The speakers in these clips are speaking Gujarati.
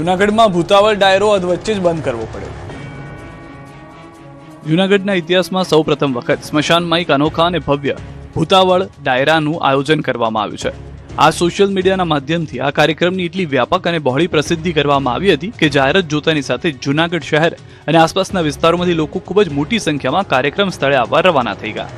જૂનાગઢમાં ભૂતાવળ ડાયરો અધવચ્ચે જ બંધ કરવો પડ્યો। જૂનાગઢના ઇતિહાસમાં સૌપ્રથમ વખત સ્મશાનમાં એક અનોખા અને ભવ્ય ભૂતાવળ ડાયરાનું આયોજન કરવામાં આવ્યું છે। આ સોશિયલ મીડિયાના માધ્યમથી આ કાર્યક્રમની એટલી વ્યાપક અને બહોળી પ્રસિદ્ધિ કરવામાં આવી હતી કે જાહેરાત જોતાની સાથે જૂનાગઢ શહેર અને આસપાસના વિસ્તારોમાંથી લોકો ખૂબ જ મોટી સંખ્યામાં કાર્યક્રમ સ્થળે આવવા રવાના થઈ ગયા।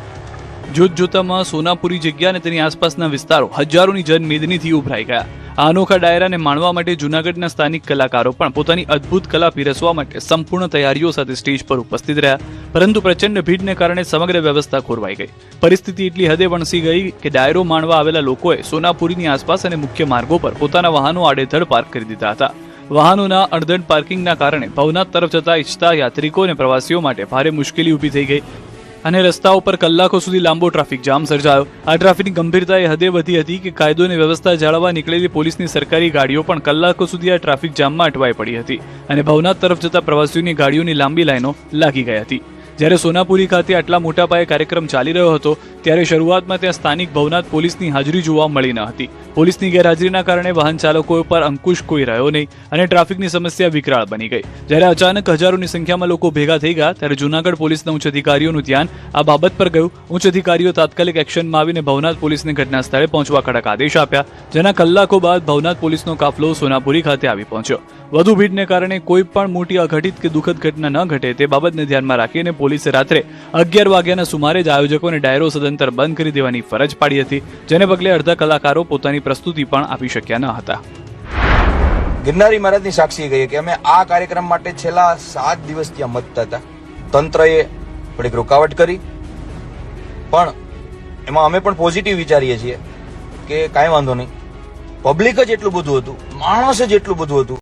જોતજોતામાં સોનાપુરી જગ્યા અને તેની આસપાસના વિસ્તારો હજારોની જનમેદનીથી ઉભરાઈ ગયા। આ અનોખા ડાયરાને માણવા માટે જૂનાગઢના સ્થાનિક કલાકારો પણ પોતાની અદ્ભુત કલા પીરસવા માટે સંપૂર્ણ તૈયારીઓ સાથે સ્ટેજ પર ઉપસ્થિત રહ્યા, પરંતુ પ્રચંડ ભીડને કારણે સમગ્ર વ્યવસ્થા ખોરવાઈ ગઈ। પરિસ્થિતિ એટલી હદે વણસી ગઈ કે ડાયરો માણવા આવેલા લોકોએ સોનાપુરીની આસપાસ અને મુખ્ય માર્ગો પર પોતાના વાહનો આડેધડ પાર્ક કરી દીધા હતા। વાહનોના અડધડ પાર્કિંગના કારણે ભવનાથ તરફ જતા ઈચ્છતા યાત્રિકો અને પ્રવાસીઓ માટે ભારે મુશ્કેલી ઊભી થઈ ગઈ અને રસ્તાઓ પર કલાકો સુધી લાંબો ટ્રાફિક જામ સર્જાયો। આ ટ્રાફિકની ગંભીરતા એ હદે વધી હતી કે કાયદો અને વ્યવસ્થા જાળવવા નીકળેલી પોલીસની સરકારી ગાડીઓ પણ કલાકો સુધી આ ટ્રાફિક જામમાં અટવાઈ પડી હતી અને ભવનાથ તરફ જતા પ્રવાસીઓની ગાડીઓની લાંબી લાઈનો લાગી ગઈ હતી। જ્યારે સોનાપુરી ખાતે આટલા મોટા પાયે કાર્યક્રમ ચાલી રહ્યો હતો ત્યારે શરૂઆતમાં ત્યાં સ્થાનિક ભવનાથ પોલીસની હાજરી જોવા મળી ન હતી। પોલીસની ગેરહાજરીના કારણે વાહન ચાલકો પર અંકુશ કોઈ રહ્યો નહીં અને ટ્રાફિકની સમસ્યા વિકરાળ બની ગઈ। જ્યારે અચાનક હજારોની સંખ્યામાં લોકો ભેગા થઈ ગયા ત્યારે જૂનાગઢ પોલીસના ઉચ્ચ અધિકારીઓનું ધ્યાન આ બાબત પર ગયું। ઉચ્ચ અધિકારીઓ તાત્કાલિક એક્શનમાં આવીને ભવનાથ પોલીસને ઘટના સ્થળે પહોંચવા કડક આદેશ આપ્યા, જેના કલાકો બાદ ભવનાથ પોલીસનો કાફલો સોનાપુરી ખાતે આવી પહોંચ્યો। વધુ ભીડને કારણે કોઈ પણ મોટી અઘટિત કે દુઃખદ ઘટના ન ઘટે તે બાબતને ધ્યાનમાં રાખીને પોલીસે રાત્રે 11 વાગ્યાના સુમારે જ આયોજકોને ડાયરો સદંતર બંધ કરી દેવાની ફરજ પાડી હતી, જેને પગલે અડધા કલાકારો પોતાની પ્રસ્તુતિ પણ આપી શક્યા ન હતા। ગિરનારી મહારાજની સાક્ષી કહીએ કે અમે આ કાર્યક્રમ માટે છેલ્લા 7 દિવસ ત્યાં મથતા હતા। તંત્રએ થોડીક રૂકાવટ કરી, પણ એમાં અમે પણ પોઝિટિવ વિચારીએ છીએ કે કાંઈ વાંધો નહીં। પબ્લિક જ એટલું બધું હતું, માણસ જ એટલું બધું હતું